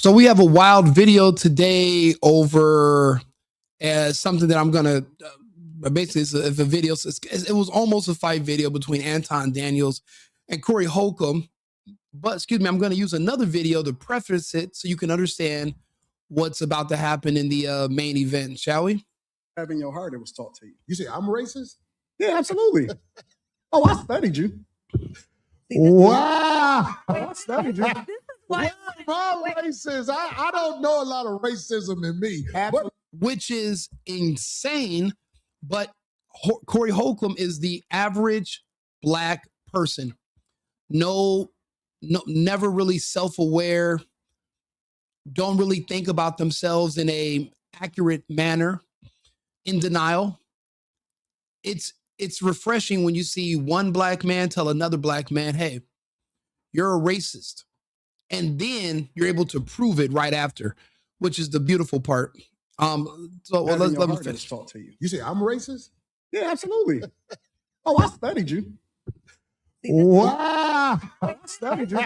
So we have a wild video today over something that I'm gonna basically it's a video. It was almost a fight video between Anton Daniels and Corey Holcomb. But excuse me, I'm going to use another video to preface it so you can understand what's about to happen in the main event. Shall we? Having your heart, it was taught to you. You say I'm racist? Yeah, absolutely. Oh, I studied you. Wow. I studied you. Well, if I'm racist, I don't know a lot of racism in me. Which is insane, but Corey Holcomb is the average black person. No, never really self-aware, don't really think about themselves in a accurate manner, in denial. It's refreshing when you see one black man tell another black man, hey, you're a racist. And then you're able to prove it right after, which is the beautiful part. Let me finish. Taught to you. You say I'm racist? Yeah, absolutely. Oh, I studied you. Wow. I studied you.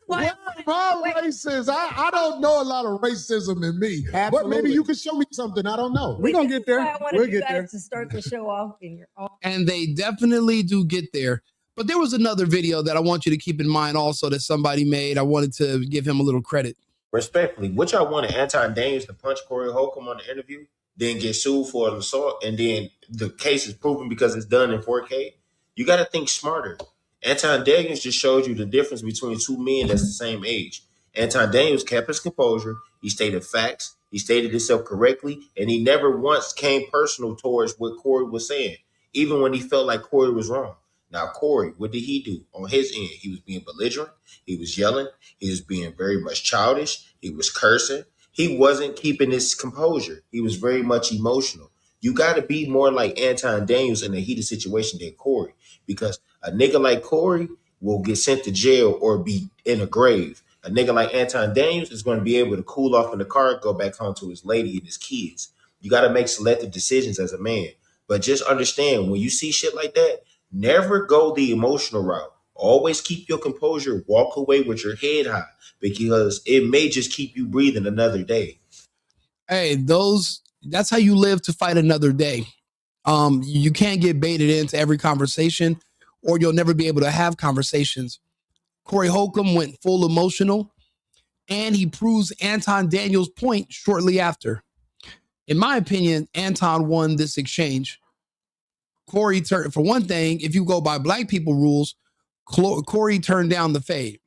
Well, if I'm racist, I don't know a lot of racism in me. Absolutely. But maybe you can show me something I don't know. We're going to get there. We'll get there. To start the show off in your own. And they definitely do get there. But there was another video that I want you to keep in mind also that somebody made. I wanted to give him a little credit. Respectfully, what y'all wanted Anton Daniels to punch Corey Holcomb on the interview, then get sued for an assault, and then the case is proven because it's done in 4K? You got to think smarter. Anton Daniels just showed you the difference between two men that's the same age. Anton Daniels kept his composure. He stated facts. He stated himself correctly, and he never once came personal towards what Corey was saying, even when he felt like Corey was wrong. Now, Corey, what did he do on his end? He was being belligerent. He was yelling. He was being very much childish. He was cursing. He wasn't keeping his composure. He was very much emotional. You got to be more like Anton Daniels in a heated situation than Corey, because a nigga like Corey will get sent to jail or be in a grave. A nigga like Anton Daniels is going to be able to cool off in the car, go back home to his lady and his kids. You got to make selective decisions as a man. But just understand, when you see shit like that, never go the emotional route. Always keep your composure. Walk away with your head high, because it may just keep you breathing another day. Hey, that's how you live to fight another day. You can't get baited into every conversation, or you'll never be able to have conversations. Corey Holcomb went full emotional, and he proves Anton Daniels' point shortly after. In my opinion, Anton won this exchange. Corey turned, for one thing, if you go by black people rules, Corey turned down the fade.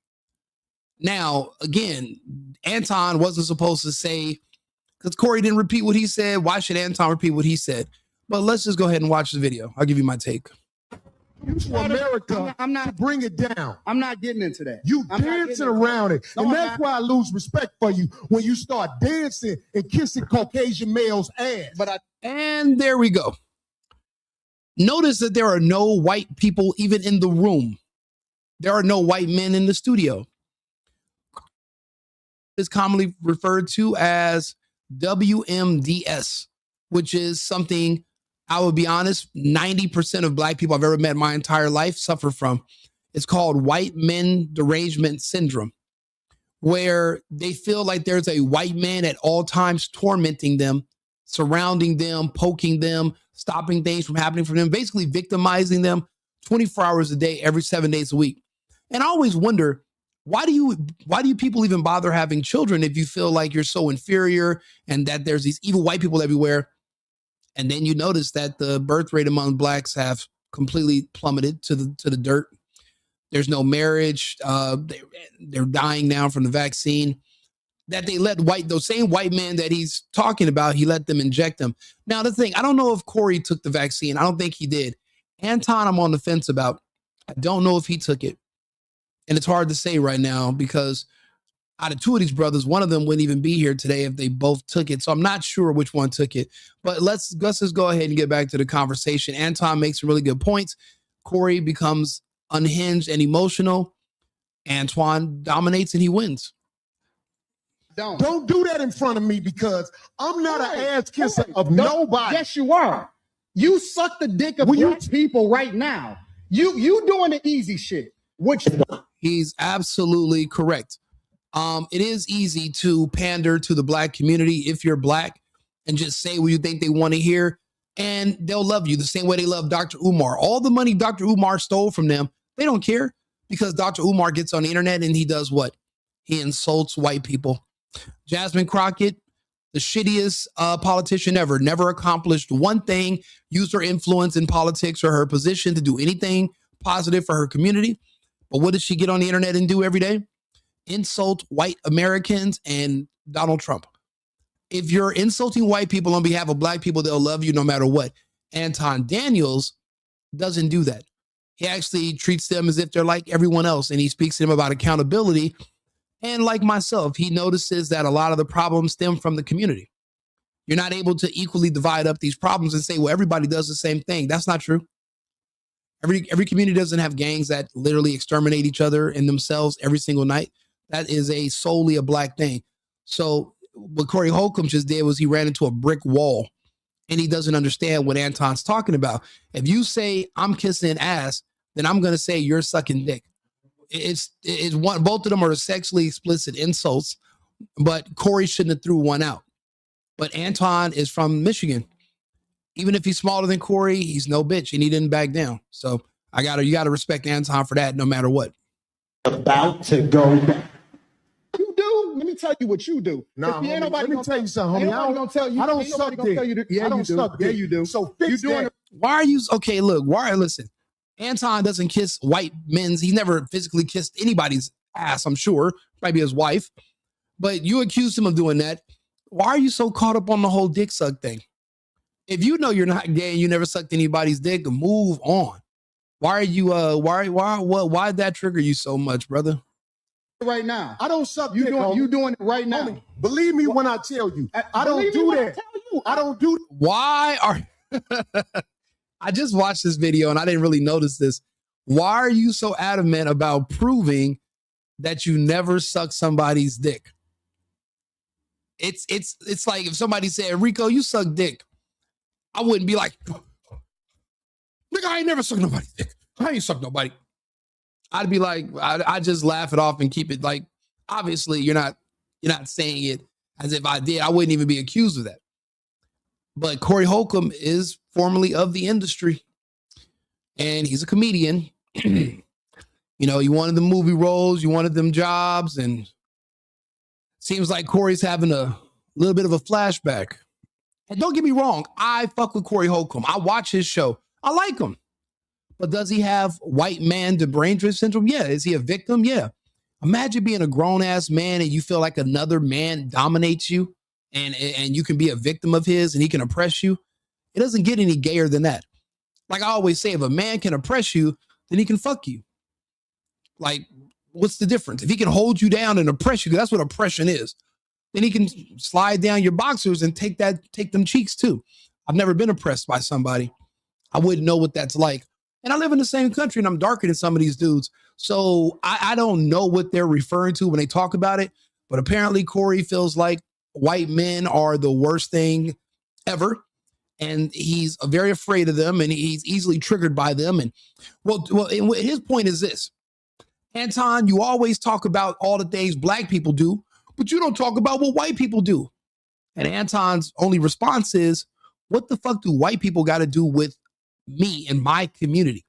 Now, again, Anton wasn't supposed to say, because Corey didn't repeat what he said. Why should Anton repeat what he said? But let's just go ahead and watch the video. I'll give you my take. You for America, I'm not bring it down. I'm not getting into that. You dancing around it. No, and that's why I lose respect for you when you start dancing and kissing Caucasian males' ass. And there we go. Notice that there are no white people even in the room. There are no white men in the studio. It's commonly referred to as WMDS, which is something, I would be honest, 90% of black people I've ever met my entire life suffer from. It's called Man Derangement Syndrome, where they feel like there's a white man at all times tormenting them, surrounding them, poking them, stopping things from happening for them, basically victimizing them 24 hours a day, every 7 days a week. And I always wonder, why do you people even bother having children if you feel like you're so inferior and that there's these evil white people everywhere? And then you notice that the birth rate among blacks have completely plummeted to the dirt. There's no marriage. They're dying now from the vaccine. That they let those same white men that he's talking about, he let them inject them. Now, the thing, I don't know if Corey took the vaccine. I don't think he did. Anton, I'm on the fence about. I don't know if he took it. And it's hard to say right now because out of two of these brothers, one of them wouldn't even be here today if they both took it. So I'm not sure which one took it. But let's just go ahead and get back to the conversation. Anton makes some really good points. Corey becomes unhinged and emotional. Antoine dominates and he wins. Don't do that in front of me, because I'm not an ass kisser of nobody. Yes, you are. You suck the dick of black people right now. You doing the easy shit. He's absolutely correct. It is easy to pander to the black community if you're black and just say what you think they want to hear, and they'll love you the same way they love Dr. Umar. All the money Dr. Umar stole from them, they don't care, because Dr. Umar gets on the internet and he does what? He insults white people. Jasmine Crockett, the shittiest politician ever, never accomplished one thing, used her influence in politics or her position to do anything positive for her community. But what does she get on the internet and do every day? Insult white Americans and Donald Trump. If you're insulting white people on behalf of black people, they'll love you no matter what. Anton Daniels doesn't do that. He actually treats them as if they're like everyone else, and he speaks to them about accountability. And like myself, he notices that a lot of the problems stem from the community. You're not able to equally divide up these problems and say, well, everybody does the same thing. That's not true. Every community doesn't have gangs that literally exterminate each other and themselves every single night. That is solely a black thing. So what Corey Holcomb just did was he ran into a brick wall, and he doesn't understand what Anton's talking about. If you say I'm kissing ass, then I'm going to say you're sucking dick. It's one. Both of them are sexually explicit insults, but Corey shouldn't have threw one out. But Anton is from Michigan. Even if he's smaller than Corey, he's no bitch, and he didn't back down. So you gotta respect Anton for that, no matter what. About to go back. You do? Let me tell you what you do. Nah, If you ain't homie, nobody let me gonna tell you something, homie. I don't tell you. I don't ain't nobody suck gonna dick. tell you to, Yeah, I don't you do. suck Yeah, dick. you do. So You fix doing that. Why are you okay? Look, listen. Anton doesn't kiss white men's. He's never physically kissed anybody's ass, I'm sure. Maybe his wife. But you accused him of doing that. Why are you so caught up on the whole dick suck thing? If you know you're not gay and you never sucked anybody's dick, move on. Why are you why did that trigger you so much, brother? Right now. I don't suck You dick, doing homie. you doing it right now. Homie, believe me when I tell you. I don't Believe me do when I that. tell you. I don't do Why are I just watched this video and I didn't really notice this. Why are you so adamant about proving that you never sucked somebody's dick? It's like if somebody said, Rico, you suck dick. I wouldn't be like, nigga, I ain't never sucked nobody's dick. I ain't sucked nobody. I'd be like, I just laugh it off and keep it like, obviously you're not saying it as if I did. I wouldn't even be accused of that. But Corey Holcomb is formerly of the industry, and he's a comedian. You know, you wanted the movie roles, you wanted them jobs, and seems like Corey's having a little bit of a flashback. And don't get me wrong, I fuck with Corey Holcomb. I watch his show. I like him. But does he have white man derangement syndrome? Yeah. Is he a victim? Yeah. Imagine being a grown-ass man and you feel like another man dominates you and you can be a victim of his and he can oppress you. It doesn't get any gayer than that. Like I always say, if a man can oppress you, then he can fuck you. Like, what's the difference? If he can hold you down and oppress you, that's what oppression is. Then he can slide down your boxers and take them cheeks too. I've never been oppressed by somebody. I wouldn't know what that's like. And I live in the same country and I'm darker than some of these dudes. So I don't know what they're referring to when they talk about it. But apparently Corey feels like white men are the worst thing ever. And he's very afraid of them and he's easily triggered by them. And well, his point is this. Anton, you always talk about all the things black people do, but you don't talk about what white people do. And Anton's only response is, what the fuck do white people got to do with me and my community?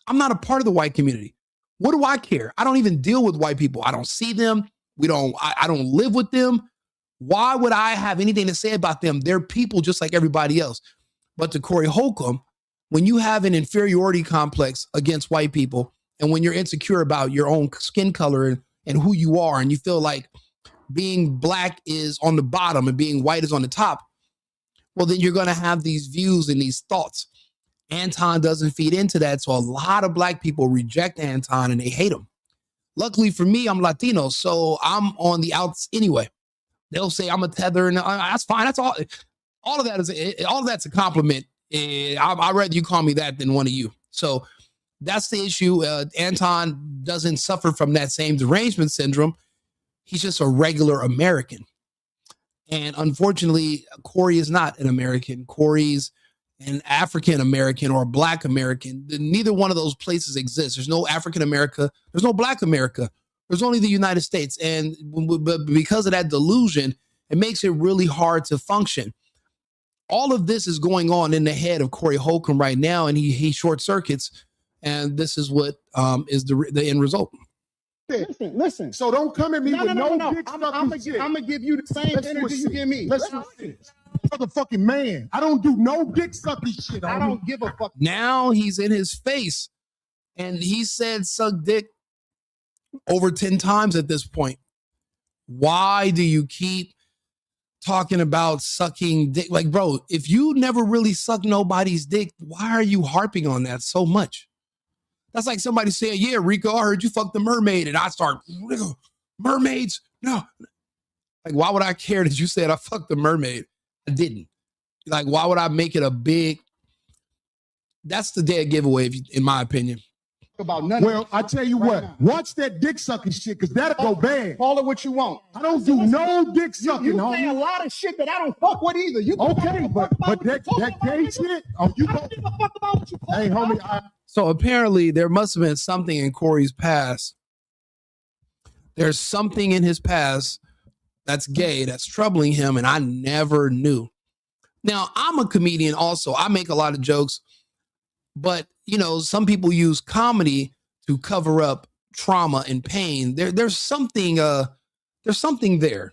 I'm not a part of the white community. What do I care? I don't even deal with white people. I don't see them. I don't live with them. Why would I have anything to say about them? They're people just like everybody else. But to Corey Holcomb, when you have an inferiority complex against white people, and when you're insecure about your own skin color and who you are, and you feel like being black is on the bottom and being white is on the top, well, then you're going to have these views and these thoughts. Anton doesn't feed into that. So a lot of black people reject Anton and they hate him. Luckily for me, I'm Latino, so I'm on the outs anyway. They'll say I'm a tether, and that's fine. That's all. All of that's a compliment. I'd rather you call me that than one of you. So that's the issue. Anton doesn't suffer from that same derangement syndrome. He's just a regular American. And unfortunately, Corey is not an American. Corey's an African American or a Black American. Neither one of those places exists. There's no African America. There's no Black America. There's only the United States. And but because of that delusion, it makes it really hard to function. All of this is going on in the head of Corey Holcomb right now, and he short circuits. And this is what is the end result. Listen. So don't come at me with no dick sucking shit. I'm gonna give you the same energy you give me. Let's motherfucking man. I don't do no dick sucking shit. I don't give a fuck. Now he's in his face, and he said suck dick over 10 times at this point. Why do you keep talking about sucking dick? Like, bro, if you never really sucked nobody's dick, why are you harping on that so much? That's like somebody saying, yeah, Rico, I heard you fucked the mermaid. And I start, mermaids? No. Like, why would I care that you said I fucked the mermaid? I didn't. Like, why would I make it a big? That's the dead giveaway, in my opinion. About nothing. Well, I tell you what, watch that dick sucking shit, because that'll go bad. Call it what you want. I don't do no dick sucking, You homie. say a lot of shit that I don't fuck with either. You Okay, but that gay shit, oh, you don't give a fuck about what you talk hey, about. homie, So apparently there must have been something in Corey's past. There's something in his past that's gay, that's troubling him, and I never knew. Now, I'm a comedian also. I make a lot of jokes, but, you know, some people use comedy to cover up trauma and pain. There's something there.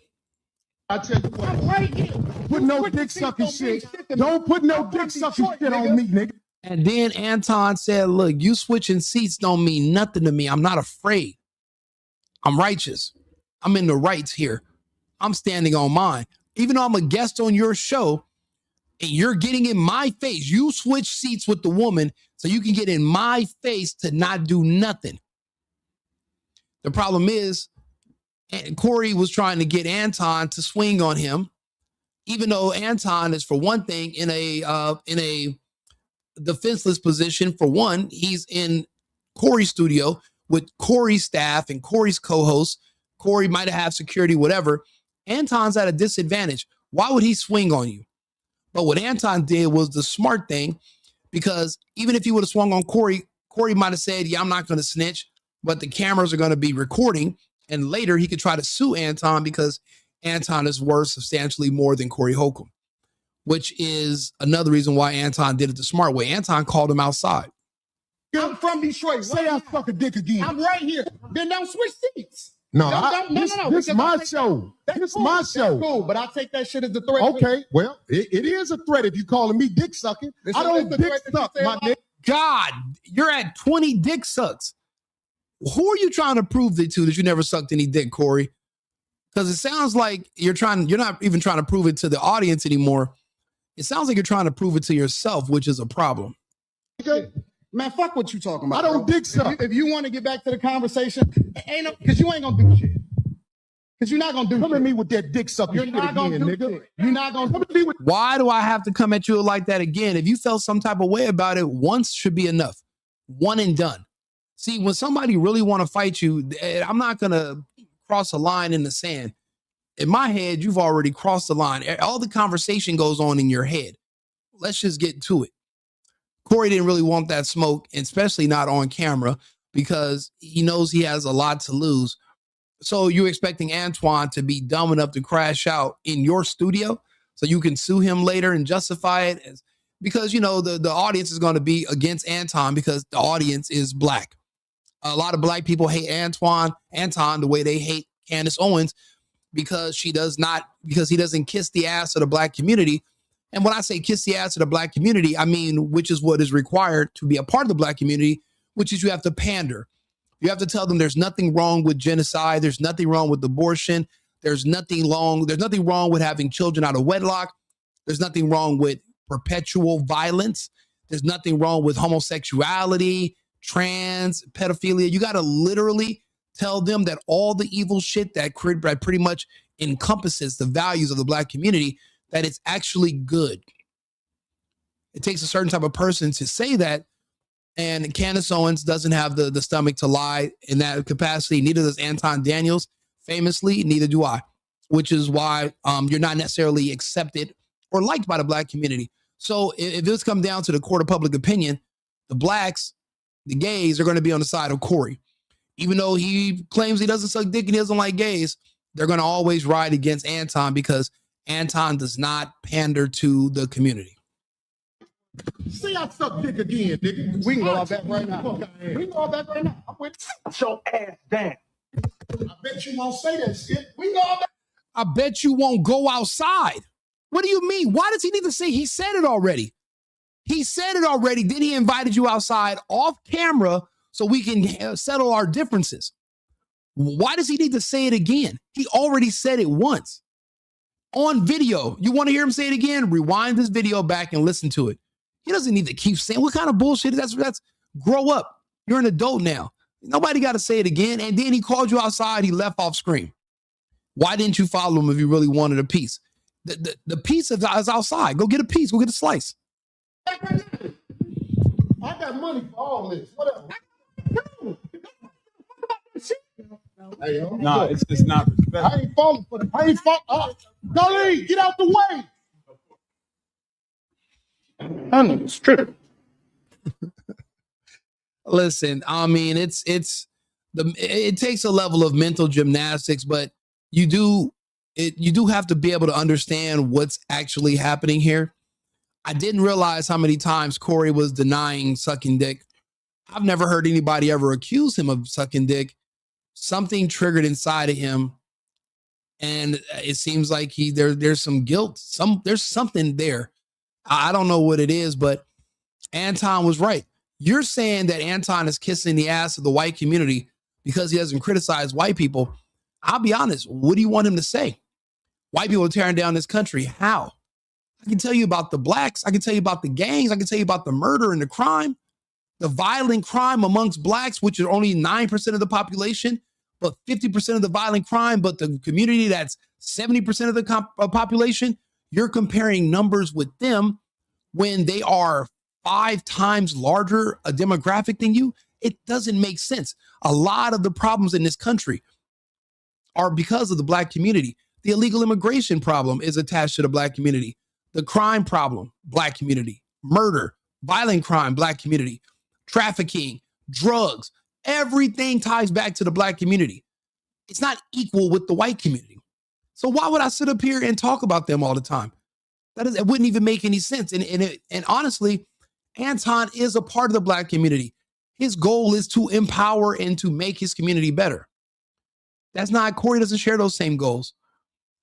I tell you what, right here. Put no dick sucking shit. Don't put no dick sucking shit on me, nigga. And then Anton said, look, you switching seats don't mean nothing to me. I'm not afraid. I'm righteous. I'm in the rights here. I'm standing on mine. Even though I'm a guest on your show and you're getting in my face, you switch seats with the woman so you can get in my face to not do nothing. The problem is, Corey was trying to get Anton to swing on him, even though Anton is, for one thing, in a defenseless position. For one, he's in Corey's studio with Corey's staff and Corey's co-host. Corey might have security, whatever. Anton's at a disadvantage. Why would he swing on you? But what Anton did was the smart thing, because even if he would have swung on Corey, Corey might have said, yeah, I'm not going to snitch, but the cameras are going to be recording. And later he could try to sue Anton because Anton is worth substantially more than Corey Holcomb, which is another reason why Anton did it the smart way. Anton called him outside. I'm from Detroit. Say I suck a dick again. I'm right here. Then don't switch seats. No, No. This is my show. This is my show. That's cool, but I take that shit as a threat. Okay, well, it is a threat if you're calling me dick sucking. I don't dick suck, my nigga. God, you're at 20 dick sucks. Who are you trying to prove it to that you never sucked any dick, Corey? Because it sounds like you're not even trying to prove it to the audience anymore. It sounds like you're trying to prove it to yourself, which is a problem. Okay. Man, fuck what you talking about. I don't dick suck. If you want to get back to the conversation, because you ain't gonna do shit. Because you're not gonna do Come shit. at me with that dick sucking You're shit not gonna again, do nigga. shit. You're not gonna Come at me with. Why do I have to come at you like that again? If you felt some type of way about it, once should be enough. One and done. See, when somebody really want to fight you, I'm not going to cross a line in the sand. In my head, you've already crossed the line. All the conversation goes on in your head. Let's just get to it. Corey didn't really want that smoke, and especially not on camera, because he knows he has a lot to lose. So you're expecting Antoine to be dumb enough to crash out in your studio so you can sue him later and justify it because, you know, the audience is going to be against Anton because the audience is black. A lot of black people hate Anton the way they hate Candace Owens because he doesn't kiss the ass of the black community. And when I say kiss the ass of the black community, I mean, which is what is required to be a part of the black community, which is you have to pander. You have to tell them there's nothing wrong with genocide. There's nothing wrong with abortion. There's nothing wrong with having children out of wedlock. There's nothing wrong with perpetual violence. There's nothing wrong with homosexuality, trans, pedophilia. You got to literally tell them that all the evil shit that pretty much encompasses the values of the black community, that it's actually good. It takes a certain type of person to say that. And Candace Owens doesn't have the stomach to lie in that capacity. Neither does Anton Daniels. Famously, neither do I, which is why you're not necessarily accepted or liked by the black community. So if this comes down to the court of public opinion, the blacks, the gays are going to be on the side of Corey. Even though he claims he doesn't suck dick and he doesn't like gays, they're going to always ride against Anton because Anton does not pander to the community. See, I suck dick again, nigga. We can go out back right now. We can go out back right now. I'm with you. Show ass down. I bet you won't say that shit. We can go out back. I bet you won't go outside. What do you mean? Why does he need to say? He said it already. He said it already. Then he invited you outside off camera so we can settle our differences. Why does he need to say it again? He already said it once on video. You want to hear him say it again? Rewind this video back and listen to it. He doesn't need to keep saying what kind of bullshit is that? That's grow up. You're an adult now. Nobody got to say it again. And then he called you outside. He left off screen. Why didn't you follow him if you really wanted a piece? The piece is outside. Go get a piece. Go get a slice. I got money for all this. Whatever. Hey, No, it's not respect. I ain't falling for the. I ain't falling. Dolly, get out the way. That nigga's tripping. Listen, I mean, it takes a level of mental gymnastics, but you do have to be able to understand what's actually happening here. I didn't realize how many times Corey was denying sucking dick. I've never heard anybody ever accuse him of sucking dick. Something triggered inside of him, and it seems like there's some guilt. There's something there. I don't know what it is, but Anton was right. You're saying that Anton is kissing the ass of the white community because he doesn't criticize white people. I'll be honest. What do you want him to say? White people are tearing down this country. How? I can tell you about the blacks. I can tell you about the gangs. I can tell you about the murder and the crime, the violent crime amongst blacks, which is only 9% of the population, but 50% of the violent crime. But the community that's 70% of the population, you're comparing numbers with them when they are 5 times larger a demographic than you. It doesn't make sense. A lot of the problems in this country are because of the black community. The illegal immigration problem is attached to the black community. The crime problem, black community. Murder, violent crime, black community. Trafficking, drugs, everything ties back to the black community. It's not equal with the white community. So why would I sit up here and talk about them all the time? It wouldn't even make any sense. And honestly, Anton is a part of the black community. His goal is to empower and to make his community better. That's not, Corey doesn't share those same goals.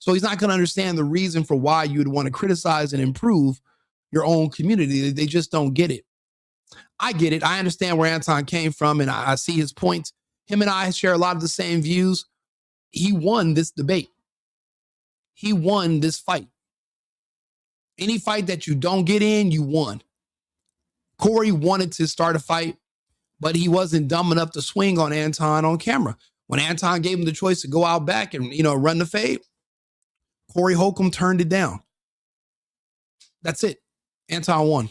So he's not going to understand the reason for why you'd want to criticize and improve your own community. They just don't get it. I get it. I understand where Anton came from, and I see his points. Him and I share a lot of the same views. He won this debate. He won this fight. Any fight that you don't get in, you won. Corey wanted to start a fight, but he wasn't dumb enough to swing on Anton on camera. When Anton gave him the choice to go out back and, run the fade, Corey Holcomb turned it down. That's it. Anton won.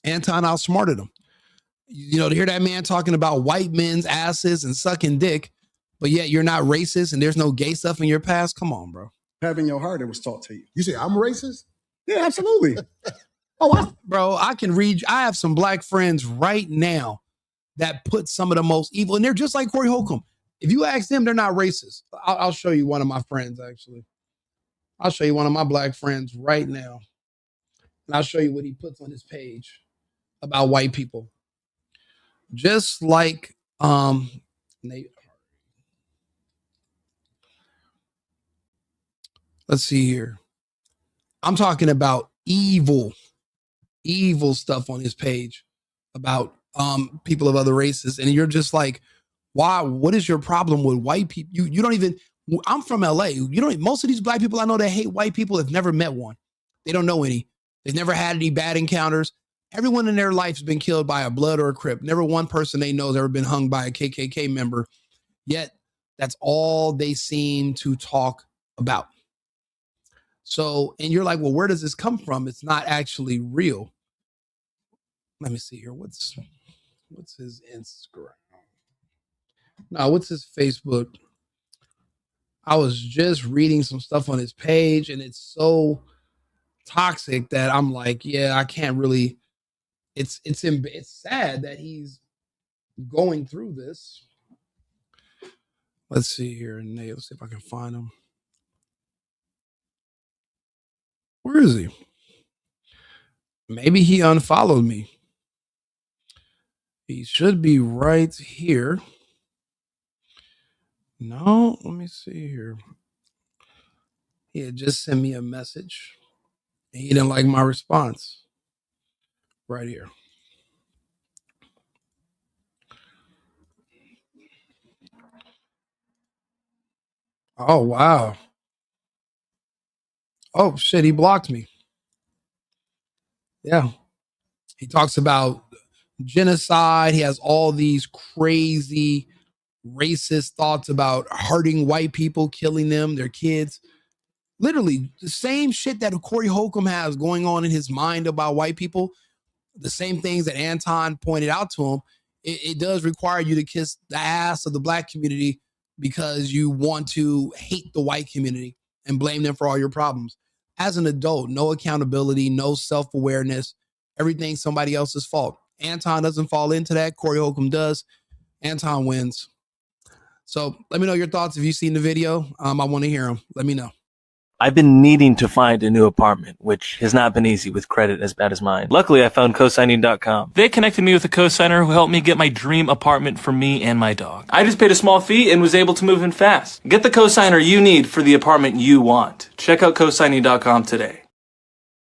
Anton outsmarted him. To hear that man talking about white men's asses and sucking dick, but yet you're not racist and there's no gay stuff in your past. Come on, bro. Having your heart, it was taught to you. You say I'm racist? Yeah, absolutely. Bro, I can read. I have some black friends right now that put some of the most evil, and they're just like Corey Holcomb. If you ask them, they're not racist. I'll show you one of my friends, actually. I'll show you one of my black friends right now. And I'll show you what he puts on his page about white people. Just like Nate. Let's see here. I'm talking about evil stuff on his page about people of other races. And you're just like, why? What is your problem with white people? You don't even, I'm from LA. Most of these black people I know that hate white people have never met one. They don't know any. They've never had any bad encounters. Everyone in their life has been killed by a Blood or a Crip. Never one person they know has ever been hung by a KKK member. Yet that's all they seem to talk about. So, and you're like, well, where does this come from? It's not actually real. Let me see here. What's his Instagram? No, what's his Facebook? I was just reading some stuff on his page, and it's so toxic that I'm like, yeah, I can't really. It's sad that he's going through this. Let's see here. Nate, let's see if I can find him. Where is he? Maybe he unfollowed me. He should be right here. No, let me see here. He had just sent me a message. He didn't like my response. Right here. Oh, wow. Oh, shit, he blocked me. Yeah. He talks about genocide. He has all these crazy racist thoughts about hurting white people, killing them, their kids. Literally the same shit that Corey Holcomb has going on in his mind about white people, the same things that Anton pointed out to him. It does require you to kiss the ass of the black community because you want to hate the white community and blame them for all your problems. As an adult, no accountability, no self-awareness, everything's somebody else's fault. Anton doesn't fall into that. Corey Holcomb does. Anton wins. So let me know your thoughts if you've seen the video. I want to hear them. Let me know. I've been needing to find a new apartment, which has not been easy with credit as bad as mine. Luckily, I found cosigning.com. They connected me with a cosigner who helped me get my dream apartment for me and my dog. I just paid a small fee and was able to move in fast. Get the cosigner you need for the apartment you want. Check out cosigning.com today.